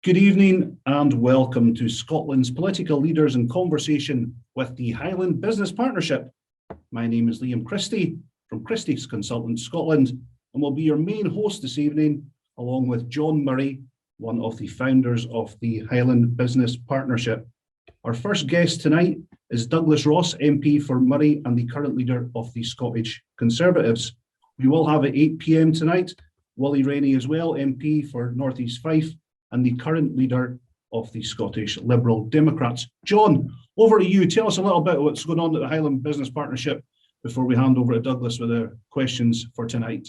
Good evening and welcome to Scotland's Political Leaders in Conversation with the Highland Business Partnership. My name is Liam Christie from Christie's Consultants Scotland and will be your main host this evening, along with John Murray, one of the founders of the Highland Business Partnership. Our first guest tonight is Douglas Ross, MP for Murray and the current leader of the Scottish Conservatives. We will have at 8 p.m. tonight Willie Rennie as well, MP for North East Fife and the current leader of the Scottish Liberal Democrats. John, over to you. Tell us a little bit of what's going on at the Highland Business Partnership before we hand over to Douglas with the questions for tonight.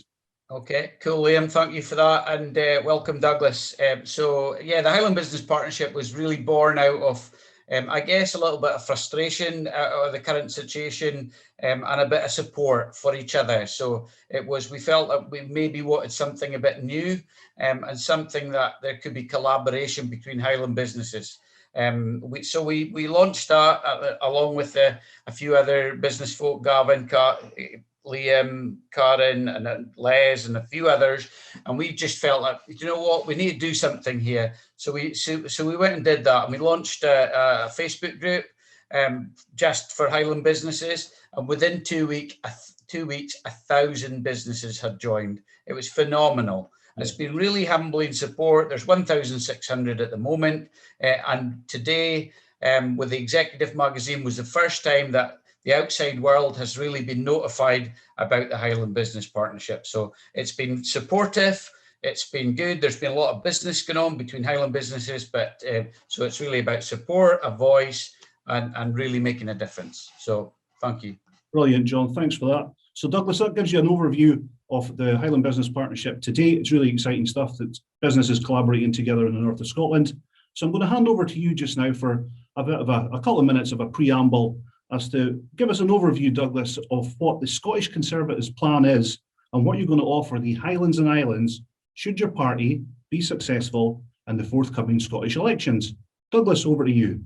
Okay, cool, Liam. Thank you for that, and welcome, Douglas. The Highland Business Partnership was really born out of, I guess, a little bit of frustration out of the current situation and a bit of support for each other. So we felt that we maybe wanted something a bit new and something that there could be collaboration between Highland businesses. We launched that along with a few other business folk, Gavin, Liam, Karen, and Les, and a few others, and we just felt like, you know what, we need to do something here. So we went and did that, and we launched a Facebook group just for Highland businesses, and within 2 weeks, 1,000 businesses had joined. It was phenomenal. It's been really humbling support. There's 1,600 at the moment, and today, with the Executive magazine, was the first time that the outside world has really been notified about the Highland Business Partnership. So it's been supportive, it's been good. There's been a lot of business going on between Highland businesses, but so it's really about support, a voice, and really making a difference. So thank you. Brilliant, John. Thanks for that. So Douglas, that gives you an overview of the Highland Business Partnership today. It's really exciting stuff that businesses collaborating together in the north of Scotland. So I'm going to hand over to you just now for a bit of a couple of minutes of a preamble as to give us an overview, Douglas, of what the Scottish Conservatives' plan is and what you're going to offer the Highlands and Islands should your party be successful in the forthcoming Scottish elections. Douglas, over to you.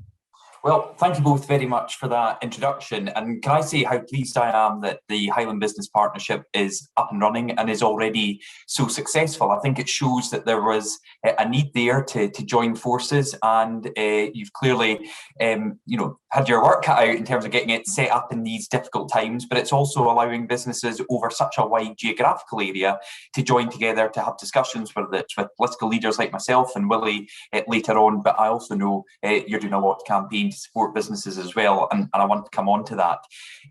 Well, thank you both very much for that introduction. And can I say how pleased I am that the Highland Business Partnership is up and running and is already so successful. I think it shows that there was a need there to join forces, and you've clearly, had your work cut out in terms of getting it set up in these difficult times, but it's also allowing businesses over such a wide geographical area to join together to have discussions, whether it's with political leaders like myself and Willie later on, but I also know you're doing a lot of campaign to support businesses as well, and I want to come on to that.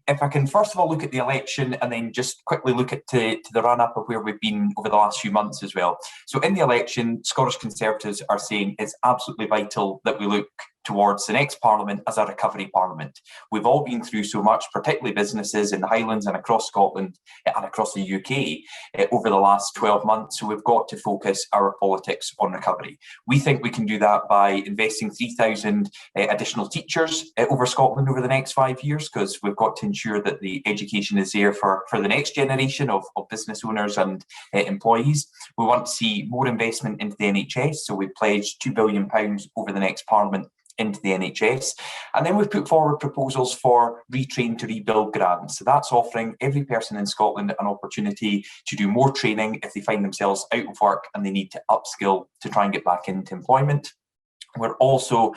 If I can first of all look at the election and then just quickly look at to the run-up of where we've been over the last few months as well. So in the election, Scottish Conservatives are saying it's absolutely vital that we look towards the next Parliament as a recovery Parliament. We've all been through so much, particularly businesses in the Highlands and across Scotland and across the UK over the last 12 months. So we've got to focus our politics on recovery. We think we can do that by investing 3,000 additional teachers over Scotland over the next 5 years, because we've got to ensure that the education is there for the next generation of business owners and employees. We want to see more investment into the NHS. So we've pledged £2 billion over the next Parliament into the NHS. And then we've put forward proposals for Retrain to Rebuild grants. So that's offering every person in Scotland an opportunity to do more training if they find themselves out of work and they need to upskill to try and get back into employment. We're also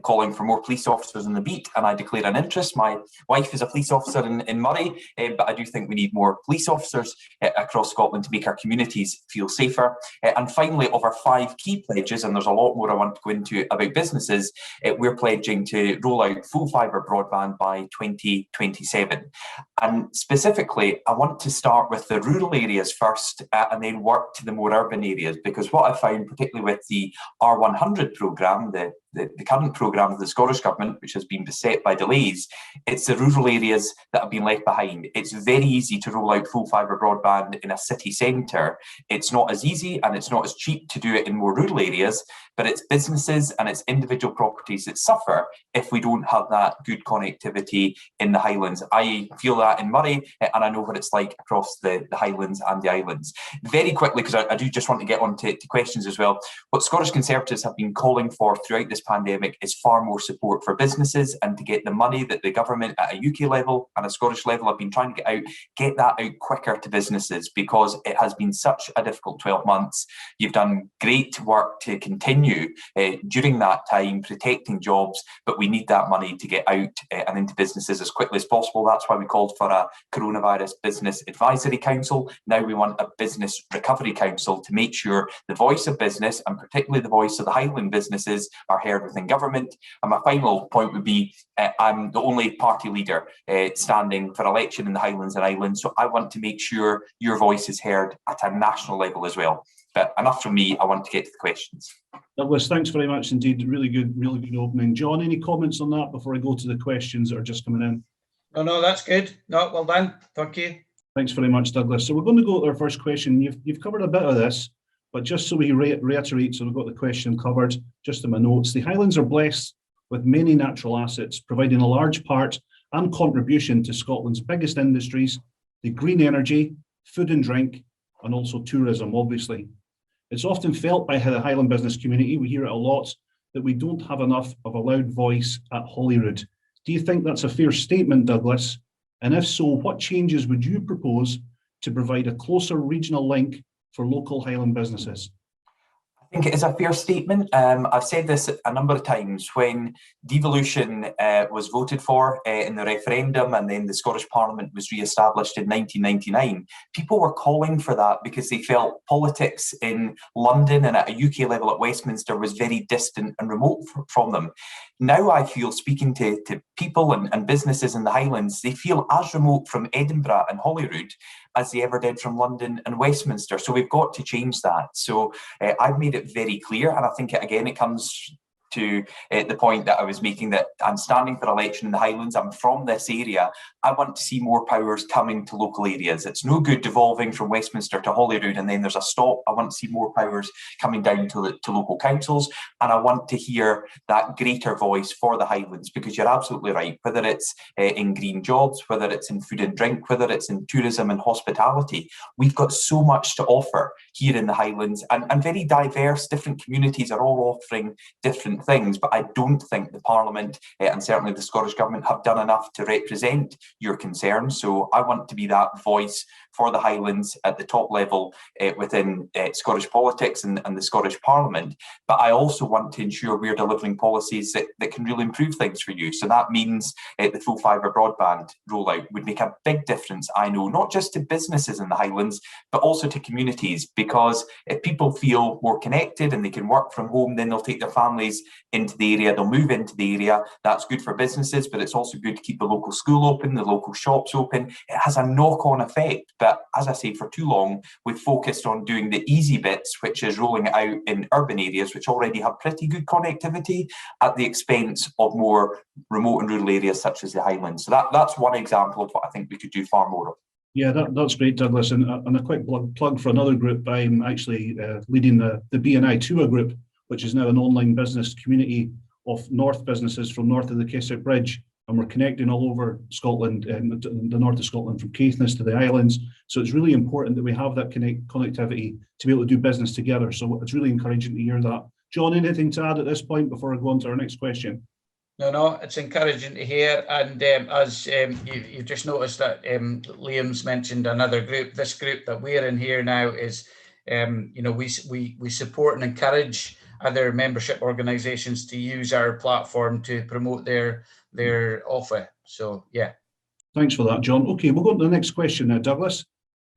calling for more police officers on the beat, and I declare an interest. My wife is a police officer in Murray, but I do think we need more police officers across Scotland to make our communities feel safer. And finally, of our 5 key pledges, and there's a lot more I want to go into about businesses, we're pledging to roll out full fibre broadband by 2027. And specifically, I want to start with the rural areas first and then work to the more urban areas, because what I found, particularly with the R100 programme, the current programme of the Scottish Government, which has been beset by delays, it's the rural areas that have been left behind. It's very easy to roll out full fibre broadband in a city centre. It's not as easy and it's not as cheap to do it in more rural areas, but it's businesses and it's individual properties that suffer if we don't have that good connectivity in the Highlands. I feel that in Murray, and I know what it's like across the Highlands and the Islands. Very quickly, because I do just want to get on to questions as well, what Scottish Conservatives have been calling for throughout this pandemic is far more support for businesses and to get the money that the government at a UK level and a Scottish level have been trying to get that out quicker to businesses, because it has been such a difficult 12 months. You've done great work to continue during that time protecting jobs, but we need that money to get out and into businesses as quickly as possible. That's why we called for a Coronavirus Business Advisory Council. Now we want a Business Recovery Council to make sure the voice of business, and particularly the voice of the Highland businesses, are heard within government. And my final point would be, I'm the only party leader standing for election in the Highlands and Islands, so I want to make sure your voice is heard at a national level as well. But enough from me, I want to get to the questions. Douglas, thanks very much indeed. Really good opening. John, any comments on that before I go to the questions that are just coming in? No, that's good. No, well done. Thank you. Thanks very much, Douglas. So we're going to go to our first question. You've covered a bit of this, but just so we reiterate, so we've got the question covered, just in my notes. The Highlands are blessed with many natural assets, providing a large part and contribution to Scotland's biggest industries, the green energy, food and drink, and also tourism, obviously. It's often felt by the Highland business community, we hear it a lot, that we don't have enough of a loud voice at Holyrood. Do you think that's a fair statement, Douglas? And if so, what changes would you propose to provide a closer regional link for local Highland businesses? I think it is a fair statement. I've said this a number of times. When devolution was voted for in the referendum, and then the Scottish Parliament was re-established in 1999, people were calling for that because they felt politics in London and at a UK level at Westminster was very distant and remote from them. Now I feel, speaking to people and businesses in the Highlands, they feel as remote from Edinburgh and Holyrood as they ever did from London and Westminster. So we've got to change that. So I've made it very clear, and I think it comes to the point that I was making, that I'm standing for election in the Highlands. I'm from this area. I want to see more powers coming to local areas. It's no good devolving from Westminster to Holyrood and then there's a stop. I want to see more powers coming down to local councils, and I want to hear that greater voice for the Highlands, because you're absolutely right. Whether it's in green jobs, whether it's in food and drink, whether it's in tourism and hospitality, we've got so much to offer here in the Highlands, and very diverse, different communities are all offering different things, but I don't think the Parliament and certainly the Scottish Government have done enough to represent your concerns. So I want to be that voice for the Highlands at the top level within Scottish politics and the Scottish Parliament. But I also want to ensure we're delivering policies that can really improve things for you. So that means the full fibre broadband rollout would make a big difference, I know, not just to businesses in the Highlands, but also to communities, because if people feel more connected and they can work from home, then they'll take their families into the area, they'll move into the area. That's good for businesses, but it's also good to keep the local school open, the local shops open. It has a knock-on effect. But as I say, for too long, we've focused on doing the easy bits, which is rolling it out in urban areas, which already have pretty good connectivity, at the expense of more remote and rural areas such as the Highlands. So that's one example of what I think we could do far more of. Yeah, that's great, Douglas. And a quick plug for another group. I'm actually leading the BNI Tua group, which is now an online business community of North businesses from north of the Keswick Bridge. And we're connecting all over Scotland, the north of Scotland, from Caithness to the Islands. So it's really important that we have that connectivity to be able to do business together. So it's really encouraging to hear that. John, anything to add at this point before I go on to our next question? No, it's encouraging to hear. And as you've just noticed that Liam's mentioned another group. This group that we're in here now is, we support and encourage other membership organisations to use our platform to promote their offer. So, yeah. Thanks for that, John. Okay, we'll go to the next question now, Douglas.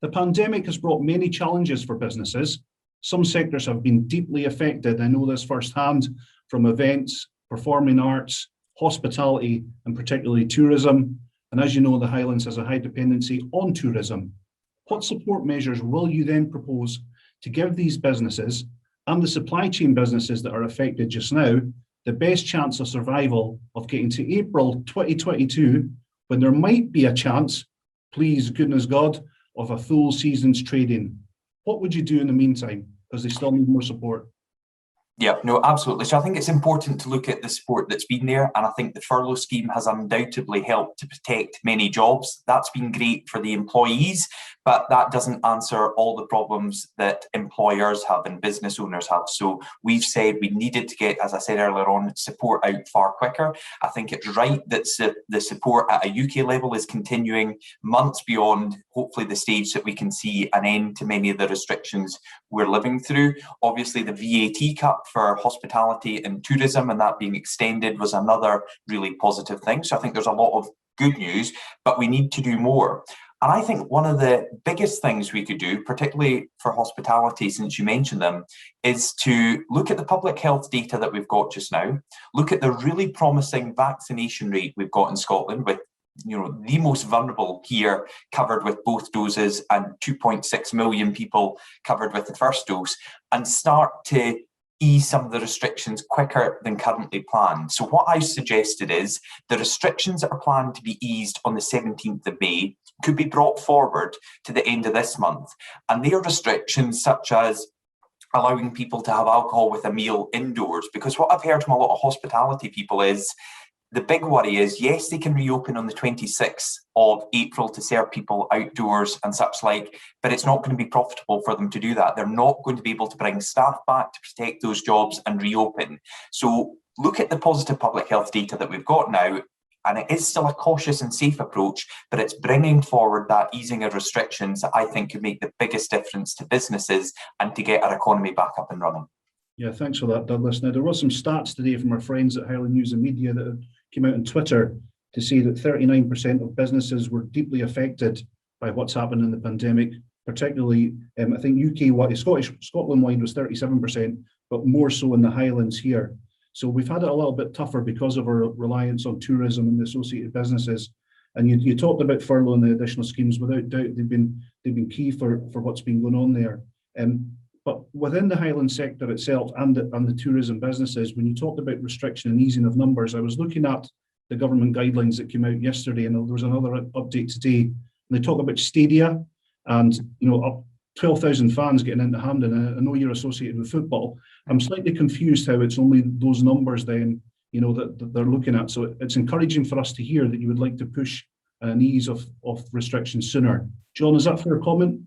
The pandemic has brought many challenges for businesses. Some sectors have been deeply affected. I know this firsthand from events, performing arts, hospitality, and particularly tourism. And as you know, the Highlands has a high dependency on tourism. What support measures will you then propose to give these businesses and the supply chain businesses that are affected just now the best chance of survival of getting to April 2022, when there might be a chance, please goodness God, of a full season's trading? What would you do in the meantime? Because they still need more support. Yeah, no, absolutely. So I think it's important to look at the support that's been there. And I think the furlough scheme has undoubtedly helped to protect many jobs. That's been great for the employees, but that doesn't answer all the problems that employers have and business owners have. So we've said we needed to get, as I said earlier on, support out far quicker. I think it's right that the support at a UK level is continuing months beyond, hopefully, the stage that we can see an end to many of the restrictions we're living through. Obviously, the VAT cut for hospitality and tourism and that being extended was another really positive thing. So I think there's a lot of good news, but we need to do more. And I think one of the biggest things we could do, particularly for hospitality, since you mentioned them, is to look at the public health data that we've got just now, look at the really promising vaccination rate we've got in Scotland with the most vulnerable here covered with both doses and 2.6 million people covered with the first dose, and start to ease some of the restrictions quicker than currently planned. So what I suggested is the restrictions that are planned to be eased on the 17th of May could be brought forward to the end of this month. And they are restrictions such as allowing people to have alcohol with a meal indoors, because what I've heard from a lot of hospitality people is the big worry is, yes, they can reopen on the 26th of April to serve people outdoors and such like, but it's not going to be profitable for them to do that. They're not going to be able to bring staff back to protect those jobs and reopen. So look at the positive public health data that we've got now, and it is still a cautious and safe approach, but it's bringing forward that easing of restrictions that I think could make the biggest difference to businesses and to get our economy back up and running. Yeah, thanks for that, Douglas. Now, there was some stats today from our friends at Highland News and Media that came out on Twitter to say that 39% of businesses were deeply affected by what's happened in the pandemic, particularly, I think Scotland-wide was 37%, but more so in the Highlands here. So we've had it a little bit tougher because of our reliance on tourism and the associated businesses. And you talked about furlough and the additional schemes. Without doubt, they've been key for what's been going on there. But within the Highland sector itself and the tourism businesses, when you talked about restriction and easing of numbers, I was looking at the government guidelines that came out yesterday, and there was another update today. And they talk about stadia and up 12,000 fans getting into Hampden. I know you're associated with football. I'm slightly confused how it's only those numbers then that they're looking at. So it's encouraging for us to hear that you would like to push an ease of restrictions sooner. John, is that fair comment?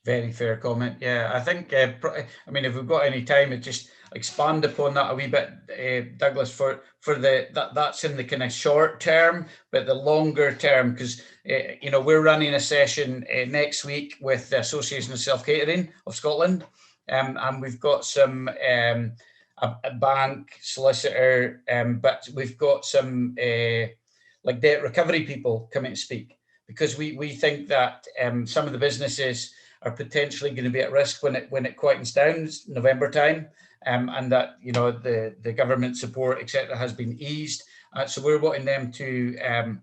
Very fair comment. Yeah, I think, if we've got any time, just expand upon that a wee bit, Douglas, for that's in the kind of short term, but the longer term, because, we're running a session next week with the Association of Self-Catering of Scotland, and we've got some, a bank, solicitor, but we've got some like debt recovery people coming to speak, because we think that some of the businesses are potentially going to be at risk when it quietens down November time, and that the government support etc. has been eased. So we're wanting them to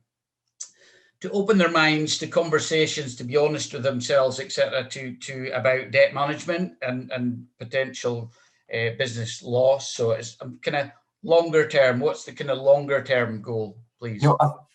open their minds to conversations, to be honest with themselves, etc. to about debt management and potential business loss. So it's kind of longer term. What's the kind of longer term goal, please?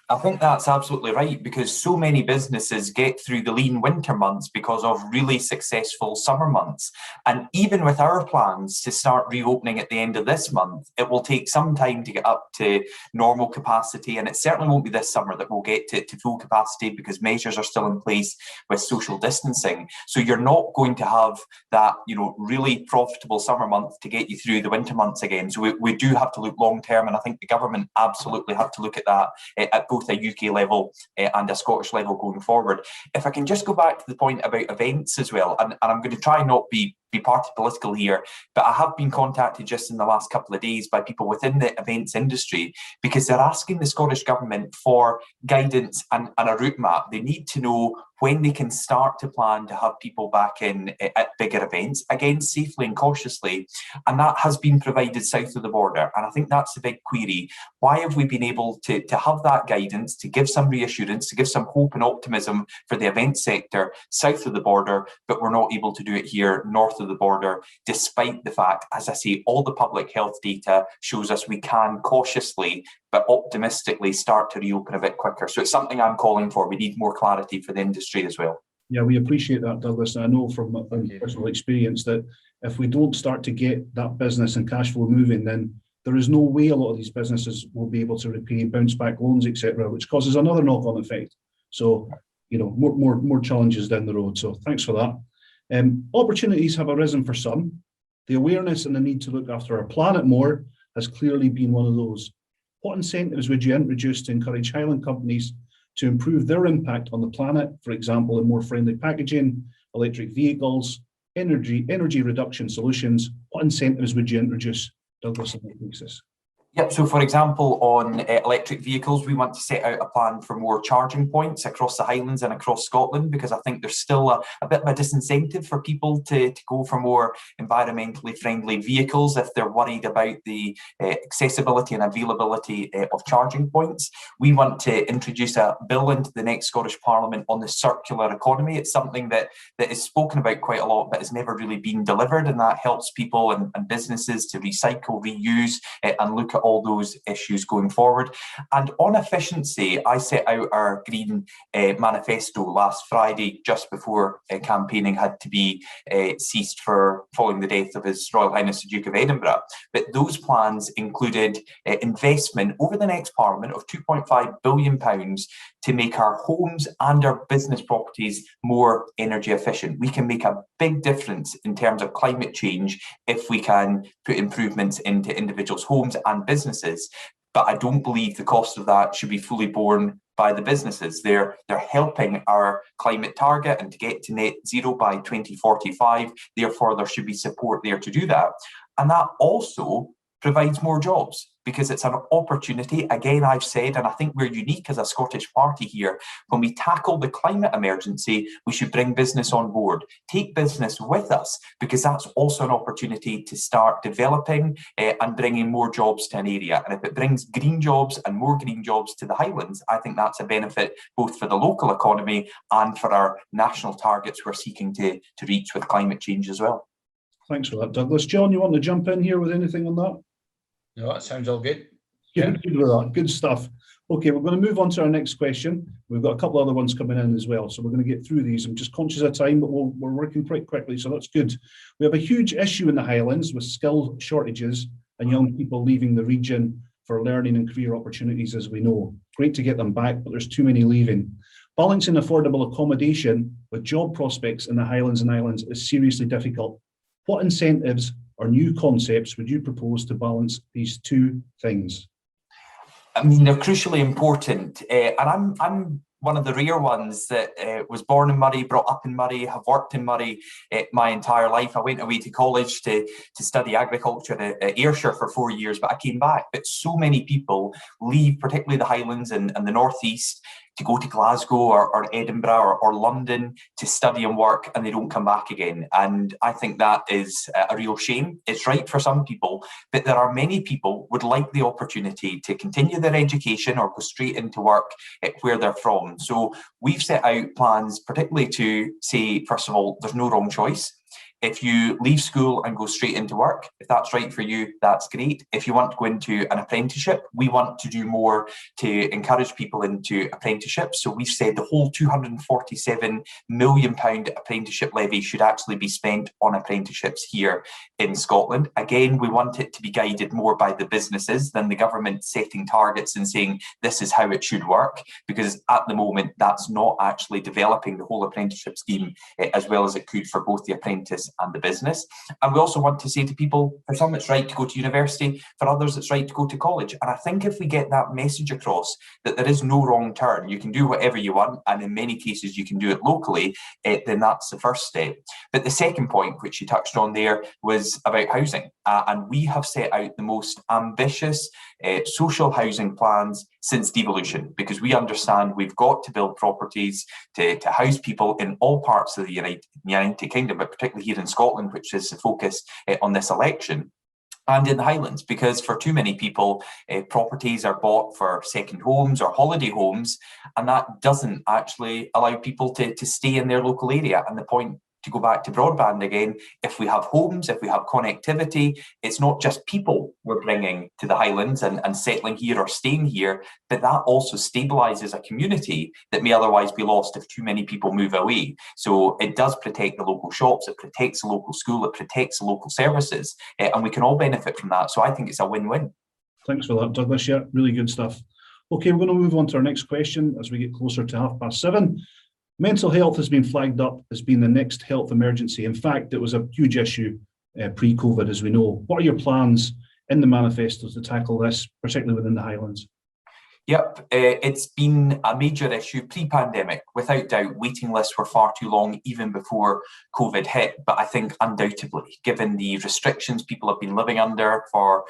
I think that's absolutely right, because so many businesses get through the lean winter months because of really successful summer months. And even with our plans to start reopening at the end of this month, it will take some time to get up to normal capacity. And it certainly won't be this summer that we'll get to full capacity, because measures are still in place with social distancing. So you're not going to have that, really profitable summer month to get you through the winter months again. So we do have to look long term. And I think the government absolutely have to look at that at both a UK level and a Scottish level going forward. If I can just go back to the point about events as well, and I'm going to try not be party political here, but I have been contacted just in the last couple of days by people within the events industry, because they're asking the Scottish Government for guidance and a route map. They need to know when they can start to plan to have people back in at bigger events, again, safely and cautiously. And that has been provided south of the border. And I think that's the big query. Why have we been able to have that guidance, to give some reassurance, to give some hope and optimism for the event sector south of the border, but we're not able to do it here north of the border, despite the fact, as I say, all the public health data shows us we can cautiously but optimistically start to reopen a bit quicker. So it's something I'm calling for. We need more clarity for the industry as well. Yeah, we appreciate that, Douglas. And I know from personal experience that if we don't start to get that business and cash flow moving, then there is no way a lot of these businesses will be able to repay bounce back loans, etc., which causes another knock-on effect. So, you know, more challenges down the road. So thanks for that. Opportunities have arisen for some. The awareness and the need to look after our planet more has clearly been one of those. What incentives would you introduce to encourage Highland companies to improve their impact on the planet, for example, in more friendly packaging, electric vehicles, energy reduction solutions? What incentives would you introduce, Douglas, on that basis? Yep, so for example, on electric vehicles, we want to set out a plan for more charging points across the Highlands and across Scotland, because I think there's still a bit of a disincentive for people to go for more environmentally friendly vehicles if they're worried about the accessibility and availability of charging points. We want to introduce a bill into the next Scottish Parliament on the circular economy. It's something that is spoken about quite a lot, but has never really been delivered, and that helps people and businesses to recycle, reuse, and look at all those issues going forward. And on efficiency, I set out our Green Manifesto last Friday, just before campaigning had to be ceased for following the death of His Royal Highness the Duke of Edinburgh. But those plans included investment over the next Parliament of £2.5 billion to make our homes and our business properties more energy efficient. We can make a big difference in terms of climate change if we can put improvements into individuals' homes and businesses. But I don't believe the cost of that should be fully borne by the businesses. They're helping our climate target and to get to net zero by 2045. Therefore, there should be support there to do that. And that also provides more jobs, because it's an opportunity. Again, I've said, and I think we're unique as a Scottish party here, when we tackle the climate emergency, we should bring business on board, take business with us, because that's also an opportunity to start developing and bringing more jobs to an area. And if it brings green jobs and more green jobs to the Highlands, I think that's a benefit both for the local economy and for our national targets we're seeking to reach with climate change as well. Thanks for that, Douglas. John, you want to jump in here with anything on that? No, that sounds all good. Yeah, good with that. Good stuff. Okay, we're going to move on to our next question. We've got a couple other ones coming in as well, so we're going to get through these. I'm just conscious of time, but we're working quite quickly, so that's good. We have a huge issue in the Highlands with skill shortages and young people leaving the region for learning and career opportunities, as we know. Great to get them back, but there's too many leaving. Balancing affordable accommodation with job prospects in the Highlands and Islands is seriously difficult. What incentives or new concepts would you propose to balance these two things? I mean, they're crucially important, and I'm one of the rare ones that was born in Murray, brought up in Murray, have worked in Murray my entire life. I went away to college to study agriculture at Ayrshire for 4 years, but I came back. But so many people leave, particularly the Highlands and the Northeast, to go to Glasgow or Edinburgh or London to study and work, and they don't come back again. And I think that is a real shame. It's right for some people, but there are many people would like the opportunity to continue their education or go straight into work where they're from. So we've set out plans, particularly to say, first of all, there's no wrong choice. If you leave school and go straight into work, if that's right for you, that's great. If you want to go into an apprenticeship, we want to do more to encourage people into apprenticeships. So we've said the whole £247 million apprenticeship levy should actually be spent on apprenticeships here in Scotland. Again, we want it to be guided more by the businesses than the government setting targets and saying this is how it should work, because at the moment that's not actually developing the whole apprenticeship scheme as well as it could for both the apprentice and the business. And we also want to say to people, for some it's right to go to university, for others it's right to go to college. And I think if we get that message across that there is no wrong turn, you can do whatever you want, and in many cases you can do it locally, then that's the first step. But the second point, which you touched on there, was about housing. And we have set out the most ambitious social housing plans since devolution, because we understand we've got to build properties to house people in all parts of the United Kingdom, but particularly here in Scotland, which is the focus on this election. And in the Highlands, because for too many people, properties are bought for second homes or holiday homes, and that doesn't actually allow people to stay in their local area. And the point to go back to broadband again, if we have homes, if we have connectivity, it's not just people we're bringing to the Highlands and settling here or staying here, but that also stabilises a community that may otherwise be lost if too many people move away. So it does protect the local shops, it protects the local school, it protects the local services, and we can all benefit from that. So I think it's a win-win. Thanks for that, Douglas. Yeah, really good stuff. Okay, we're going to move on to our next question as we get closer to 7:30. Mental health has been flagged up as being the next health emergency. In fact, it was a huge issue pre-COVID, as we know. What are your plans in the manifesto to tackle this, particularly within the Highlands? Yep, it's been a major issue pre-pandemic. Without doubt, waiting lists were far too long even before COVID hit. But I think undoubtedly, given the restrictions people have been living under for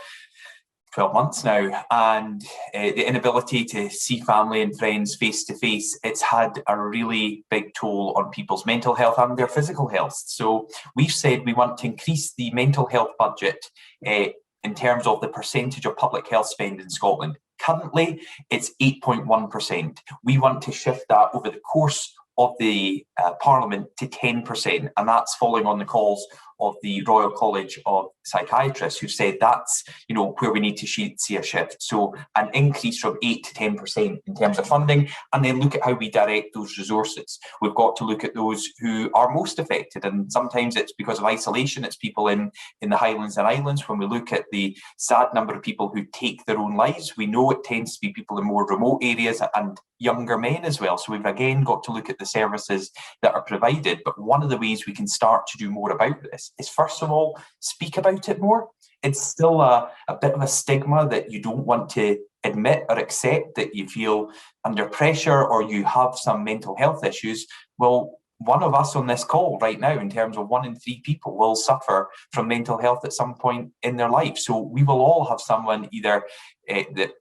12 months now, and the inability to see family and friends face to face, it's had a really big toll on people's mental health and their physical health. So we've said we want to increase the mental health budget in terms of the percentage of public health spend in Scotland. Currently, it's 8.1%. We want to shift that over the course of the Parliament to 10%, and that's following on the calls of the Royal College of Psychiatrists, who said that's where we need to see a shift. So an increase from 8 to 10% in terms of funding, and then look at how we direct those resources. We've got to look at those who are most affected, and sometimes it's because of isolation. It's people in the Highlands and Islands. When we look at the sad number of people who take their own lives, we know it tends to be people in more remote areas and younger men as well. So we've again got to look at the services that are provided. But one of the ways we can start to do more about this is, first of all, speak about it more. It's still a bit of a stigma that you don't want to admit or accept that you feel under pressure or you have some mental health issues. Well, one of us on this call right now, in terms of 1 in 3 people, will suffer from mental health at some point in their life. So we will all have someone, either that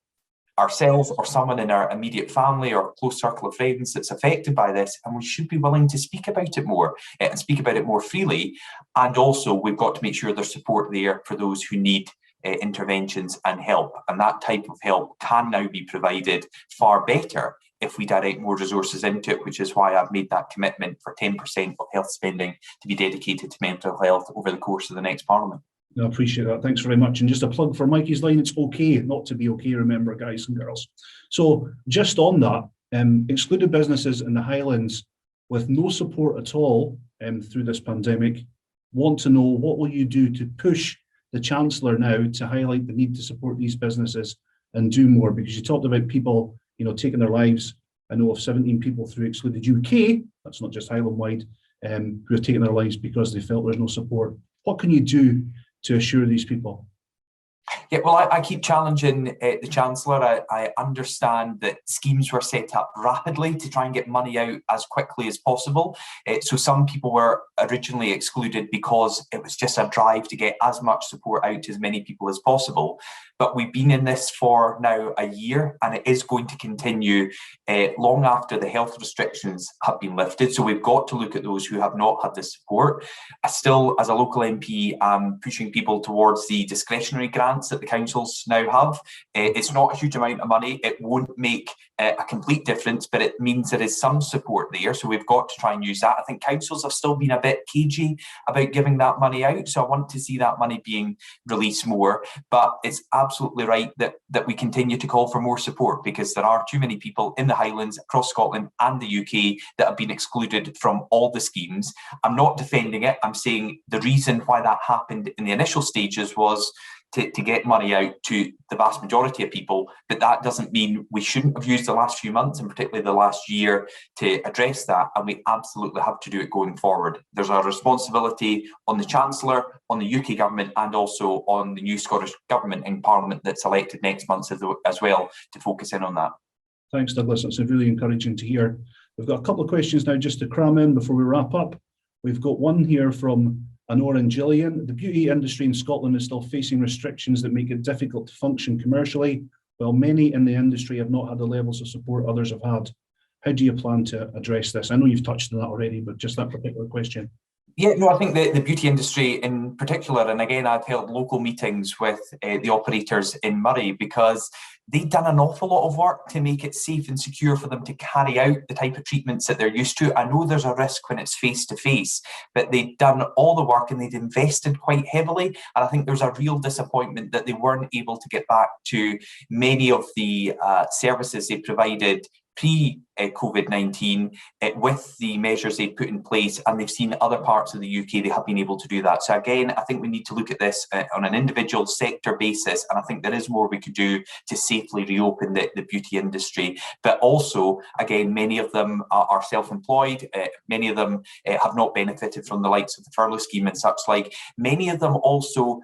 ourselves or someone in our immediate family or close circle of friends that's affected by this, and we should be willing to speak about it more and speak about it more freely. And also, we've got to make sure there's support there for those who need interventions and help, and that type of help can now be provided far better if we direct more resources into it, which is why I've made that commitment for 10% of health spending to be dedicated to mental health over the course of the next Parliament. I appreciate that. Thanks very much. And just a plug for Mikey's line, it's okay not to be okay, remember, guys and girls. So just on that, excluded businesses in the Highlands with no support at all through this pandemic want to know, what will you do to push the Chancellor now to highlight the need to support these businesses and do more? Because you talked about people, taking their lives. I know of 17 people through Excluded UK, that's not just Highland-wide, who have taken their lives because they felt there's no support. What can you do to assure these people? Yeah, well, I keep challenging the Chancellor. I understand that schemes were set up rapidly to try and get money out as quickly as possible. So some people were originally excluded because it was just a drive to get as much support out to as many people as possible. But we've been in this for now a year, and it is going to continue long after the health restrictions have been lifted. So we've got to look at those who have not had the support. I still, as a local MP, am pushing people towards the discretionary grants that the councils now have. It's not a huge amount of money. It won't make a complete difference, but it means there is some support there. So we've got to try and use that. I think councils have still been a bit cagey about giving that money out. So I want to see that money being released more. But it's absolutely right that we continue to call for more support, because there are too many people in the Highlands, across Scotland and the UK that have been excluded from all the schemes. I'm not defending it. I'm saying the reason why that happened in the initial stages was to get money out to the vast majority of people, but that doesn't mean we shouldn't have used the last few months and particularly the last year to address that, and we absolutely have to do it going forward. There's a responsibility on the Chancellor, on the UK government, and also on the new Scottish Government in Parliament that's elected next month as well to focus in on that. Thanks, Douglas. That's really encouraging to hear. We've got a couple of questions now just to cram in before we wrap up. We've got one here from Honora and Gillian. The beauty industry in Scotland is still facing restrictions that make it difficult to function commercially, while many in the industry have not had the levels of support others have had. How do you plan to address this? I know you've touched on that already, but just that particular question. Yeah, no, I think the beauty industry in particular, and again, I've held local meetings with the operators in Murray because they've done an awful lot of work to make it safe and secure for them to carry out the type of treatments that they're used to. I know there's a risk when it's face-to-face, but they've done all the work and they've invested quite heavily. And I think there's a real disappointment that they weren't able to get back to many of the services they provided pre-COVID-19 with the measures they've put in place, and they've seen other parts of the UK they have been able to do that. So again, I think we need to look at this on an individual sector basis, and I think there is more we could do to safely reopen the beauty industry. But also, again, many of them are self-employed, many of them have not benefited from the likes of the furlough scheme and such like. Many of them also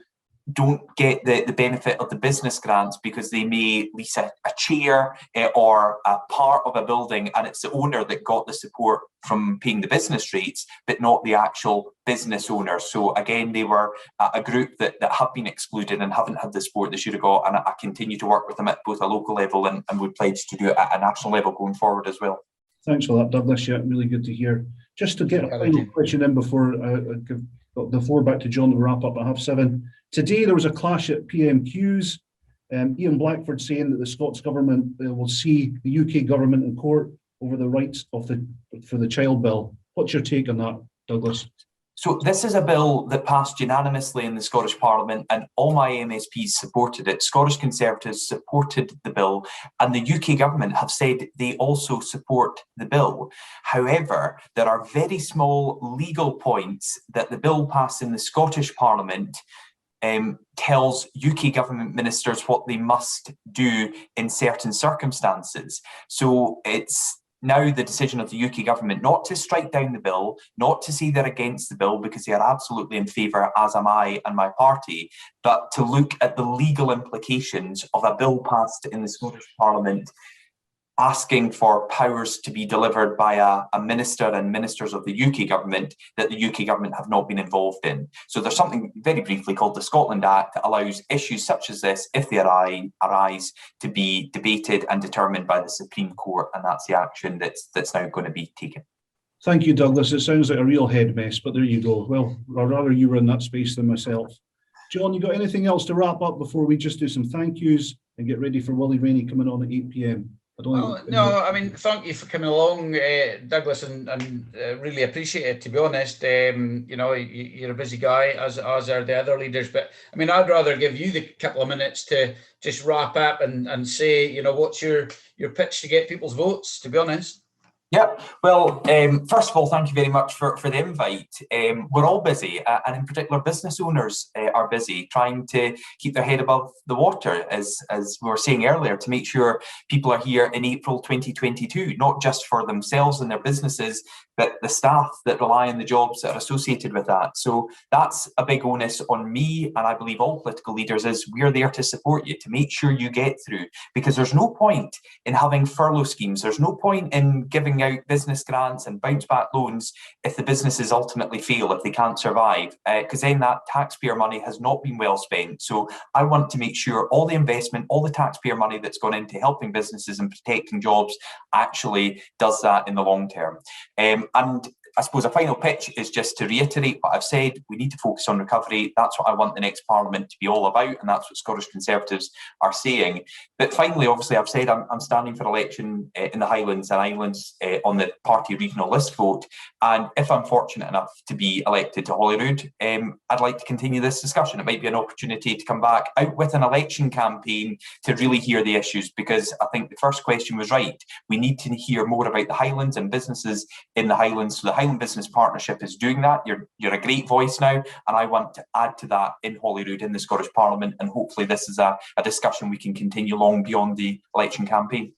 don't get the benefit of the business grants because they may lease a chair or a part of a building, and it's the owner that got the support from paying the business rates, but not the actual business owner. So again, they were a group that have been excluded and haven't had the support they should have got, and I continue to work with them at both a local level and would pledge to do it at a national level going forward as well. Thanks for that, Douglas. Yeah, really good to hear. Just to get a final question in before I give the floor back to John to wrap up at 7:30. Today there was a clash at PMQs. Ian Blackford saying that the Scots government will see the UK government in court over the rights of for the child bill. What's your take on that, Douglas? So this is a bill that passed unanimously in the Scottish Parliament, and all my MSPs supported it. Scottish Conservatives supported the bill, and the UK government have said they also support the bill. However, there are very small legal points that the bill passed in the Scottish Parliament tells UK government ministers what they must do in certain circumstances. So it's now the decision of the UK government not to strike down the bill, not to say they're against the bill because they are absolutely in favour, as am I and my party, but to look at the legal implications of a bill passed in the Scottish Parliament asking for powers to be delivered by a minister and ministers of the UK government that the UK government have not been involved in. So there's something very briefly called the Scotland Act that allows issues such as this, if they arise, to be debated and determined by the Supreme Court, and that's the action that's now going to be taken. Thank you, Douglas. It sounds like a real head mess, but there you go. Well, I'd rather you were in that space than myself. John, you got anything else to wrap up before we just do some thank yous and get ready for Willie Rainey coming on at 8 p.m? No, I mean, thank you for coming along, Douglas, and really appreciate it, to be honest. You know, you're a busy guy, as are the other leaders, but I mean, I'd rather give you the couple of minutes to just wrap up and say, you know, what's your pitch to get people's votes, to be honest. Yeah, well, first of all, thank you very much for the invite. We're all busy, and in particular, business owners are busy trying to keep their head above the water, as we were saying earlier, to make sure people are here in April 2022, not just for themselves and their businesses, but the staff that rely on the jobs that are associated with that. So that's a big onus on me, and I believe all political leaders, is we're there to support you, to make sure you get through, because there's no point in having furlough schemes, there's no point in giving out business grants and bounce back loans if the businesses ultimately fail, if they can't survive, because then that taxpayer money has not been well spent. So I want to make sure all the investment, all the taxpayer money that's gone into helping businesses and protecting jobs actually does that in the long term. And I suppose a final pitch is just to reiterate what I've said. We need to focus on recovery. That's what I want the next Parliament to be all about, and that's what Scottish Conservatives are saying. But finally, obviously, I've said I'm standing for election in the Highlands and Islands on the party regional list vote. And if I'm fortunate enough to be elected to Holyrood, I'd like to continue this discussion. It might be an opportunity to come back out with an election campaign to really hear the issues, because I think the first question was right. We need to hear more about the Highlands and businesses in the Highlands. So the Highland Business Partnership is doing that. You're a great voice now, and I want to add to that in Holyrood, in the Scottish Parliament, and hopefully this is a discussion we can continue long beyond the election campaign.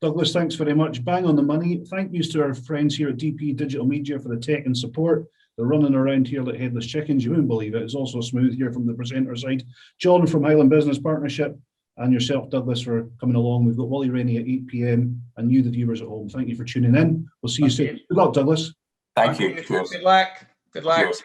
Douglas, thanks very much. Bang on the money. Thank yous to our friends here at DP Digital Media for the tech and support. They're running around here like headless chickens. You wouldn't believe it. It's also smooth here from the presenter side. John from Highland Business Partnership, and yourself, Douglas, for coming along. We've got Willie Rainey at 8 p.m. and you, the viewers at home. Thank you for tuning in. We'll see you soon. Good luck, Douglas. Thank you. Good luck. Good luck. Cheers.